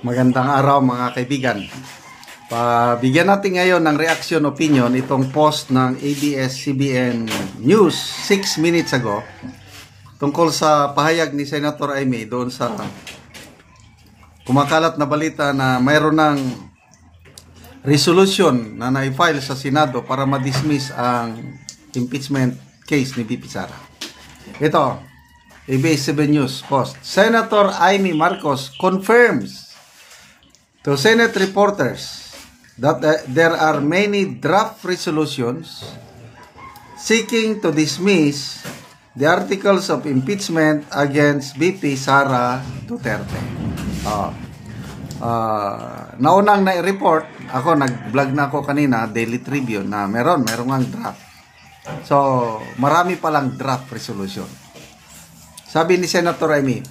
Magandang araw mga kaibigan. Pabigyan natin ngayon ng reaction opinion itong post ng ABS-CBN News 6 minutes ago tungkol sa pahayag ni Senator Amy doon sa kumakalat na balita na mayroon ng resolution na na-file sa Senado para ma-dismiss ang impeachment case ni VP Sara. Ito, ABS-CBN News post. Senator Amy Marcos confirms to Senate reporters that there are many draft resolutions seeking to dismiss the articles of impeachment against VP Sara Duterte. Naunang na-report, ako nag-vlog na ako kanina, Daily Tribune, na meron ang draft. So, marami palang draft resolution. Sabi ni Senator Amy,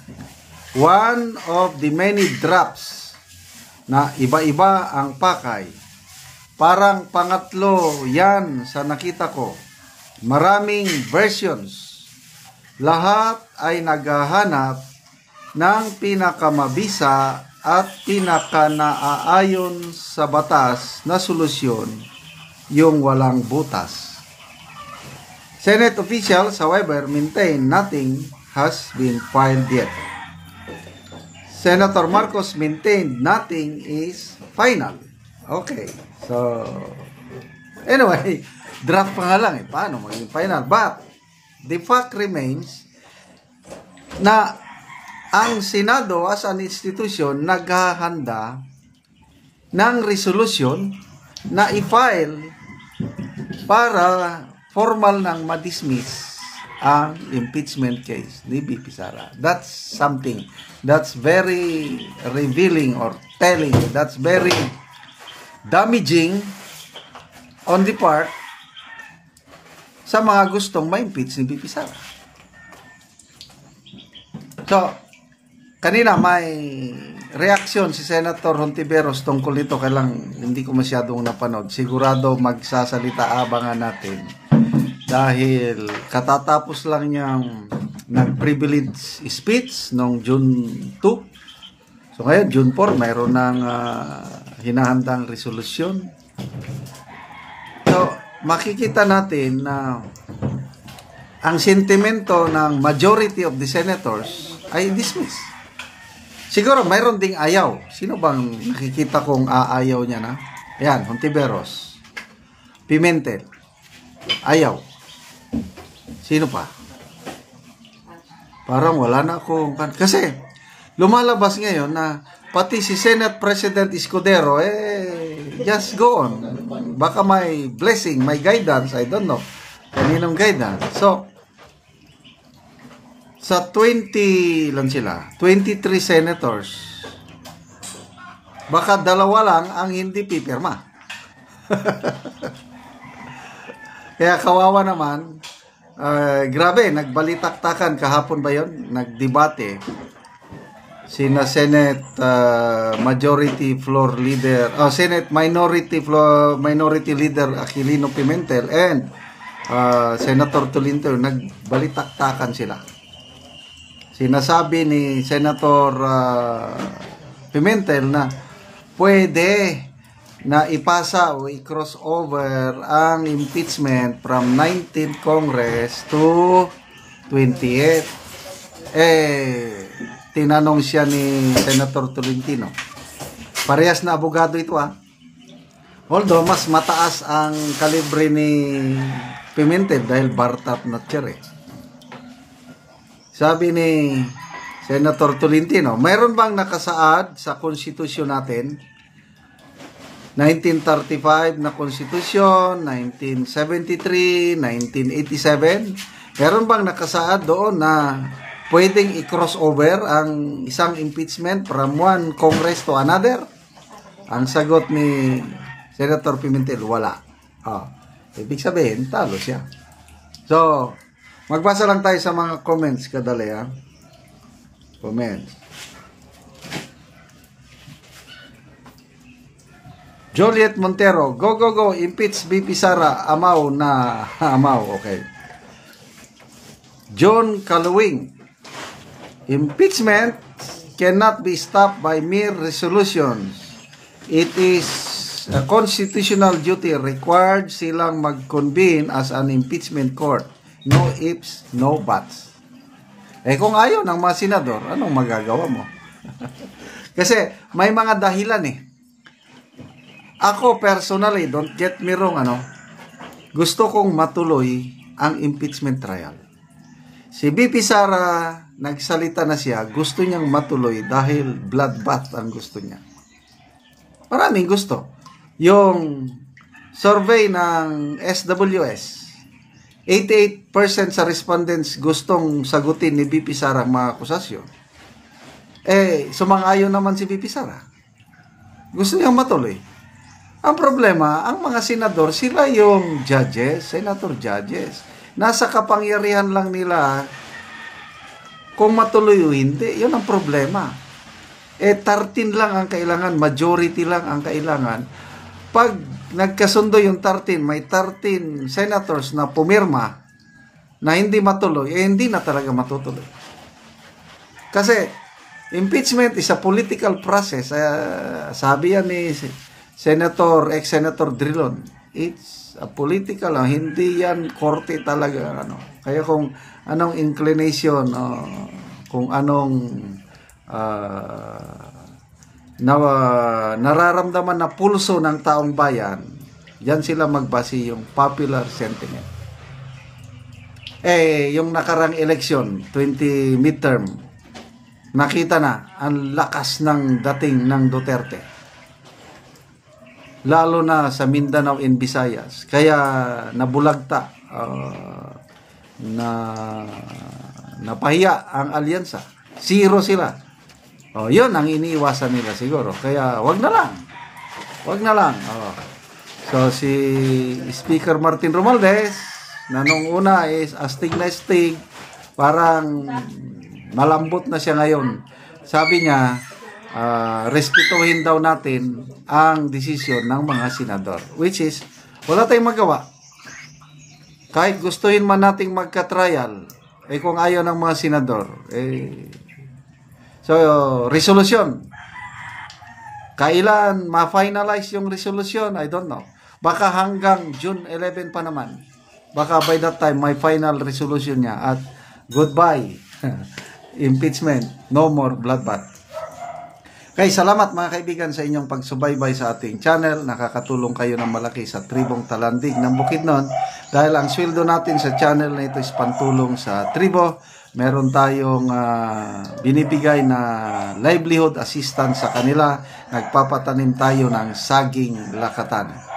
one of the many drafts na iba-iba ang pakay. Parang pangatlo yan sa nakita ko. Maraming versions. Lahat ay naghahanap ng pinakamabisa at pinakanaayon sa batas na solusyon, yung walang butas. Senate officials, however, maintain nothing has been filed yet. Senator Marcos maintained nothing is final. Okay. So, anyway, draft pa nga lang. Paano maging final? But, the fact remains na ang Senado as an institution naghahanda ng resolution na i-file para formal nang ma-dismiss ang impeachment case ni VP Sara. That's something that's very revealing or telling, that's very damaging on the part sa mga gustong ma-impeach ni VP Sara. So, kanina may reaksyon si Senator Hontiveros tungkol nito, kailang hindi ko masyadong napanood. Sigurado magsasalita, abangan natin. Dahil katatapos lang niyang nag-privilege speech noong June 2. So ngayon, June 4, mayroon ng hinahandang resolusyon. So, makikita natin na ang sentimento ng majority of the senators ay dismiss. Siguro, mayroon ding ayaw. Sino bang nakikita kong aayaw niya na? Ayan, Hontiveros. Pimentel. Ayaw. Sino pa? Parang wala na akong... Kasi, lumalabas ngayon na pati si Senate President Escudero, just go on. Baka may blessing, may guidance, I don't know. Kaninong guidance. So, sa 20 lang sila, 23 senators, baka dalawa lang ang hindi pipirma. Kaya kawawa naman, grabe, nagbalitaktakan kahapon ba yun? Nagdebate sina Senate Majority Floor Leader, Senate Minority Leader Aquilino Pimentel and Senator Tolentino, nagbalitaktakan sila. Sinasabi ni Senator Pimentel na pwede na ipasa o i-cross over ang impeachment from 19th Congress to 28th. Tinanong siya ni Senator Tolentino. Parehas na abogado ito Although, mas mataas ang kalibre ni Pimentel dahil bar top notcher Sabi ni Senator Tolentino, mayroon bang nakasaad sa konstitusyon natin? 1935 na konstitusyon, 1973, 1987. Meron bang nakasaad doon na pwedeng i-cross over ang isang impeachment from one Congress to another? Ang sagot ni Senator Pimentel, wala. Ibig sabihin, talo siya. So, magbasa lang tayo sa mga comments kadali Comments. Juliet Montero, go, impeach VP Sara, amaw na, amaw, okay. John Kaluwing, impeachment cannot be stopped by mere resolutions. It is a constitutional duty required silang mag-convene as an impeachment court. No ifs, no buts. Kung ayaw ng mga senador, anong magagawa mo? Kasi may mga dahilan Ako personally, don't get me wrong, gusto kong matuloy ang impeachment trial. Si BP Sara, nagsalita na siya, gusto niyang matuloy dahil bloodbath ang gusto niya. Maraming gusto. Yung survey ng SWS, 88% sa respondents gustong sagutin ni BP Sara ang mga akusasyon. Sumang-ayon naman si BP Sara. Gusto niyang matuloy. Ang problema, ang mga senador, sila yung judges, senator judges. Nasa kapangyarihan lang nila kung matuloy o hindi. Yun ang problema. 13 lang ang kailangan, majority lang ang kailangan. Pag nagkasundo yung 13, may 13 senators na pumirma na hindi matuloy, hindi na talaga matutuloy. Kasi impeachment is a political process. Sabi yan ni ex-Senator Drilon, it's a political, hindi yan korte talaga. Kaya kung anong inclination, kung anong nararamdaman na pulso ng taong bayan, yan sila magbase yung popular sentiment. Yung nakarang election, 20 midterm, nakita na ang lakas ng dating ng Duterte. Lalo na sa Mindanao and Visayas. Kaya nabulagta, napahiya ang alyansa. 0 sila. Yun ang iniiwasan nila siguro. Kaya wag na lang. Wag na lang. So si Speaker Martin Romualdez, na nung una is astig na astig, parang malambot na siya ngayon. Sabi niya, respetuhin daw natin ang desisyon ng mga senador. Which is, wala tayong magawa. Kahit gustuhin man nating magka-trial, kung ayaw ng mga senador, so, resolution. Kailan ma-finalize yung resolution? I don't know. Baka hanggang June 11 pa naman. Baka by that time, may final resolution niya. At goodbye. Impeachment. No more bloodbath. Kaya salamat mga kaibigan sa inyong pagsubaybay sa ating channel. Nakakatulong kayo ng malaki sa tribong Talandig ng Bukidnon. Dahil ang sweldo natin sa channel na ito is pantulong sa tribo. Meron tayong binibigay na livelihood assistance sa kanila. Nagpapatanim tayo ng saging lakatan.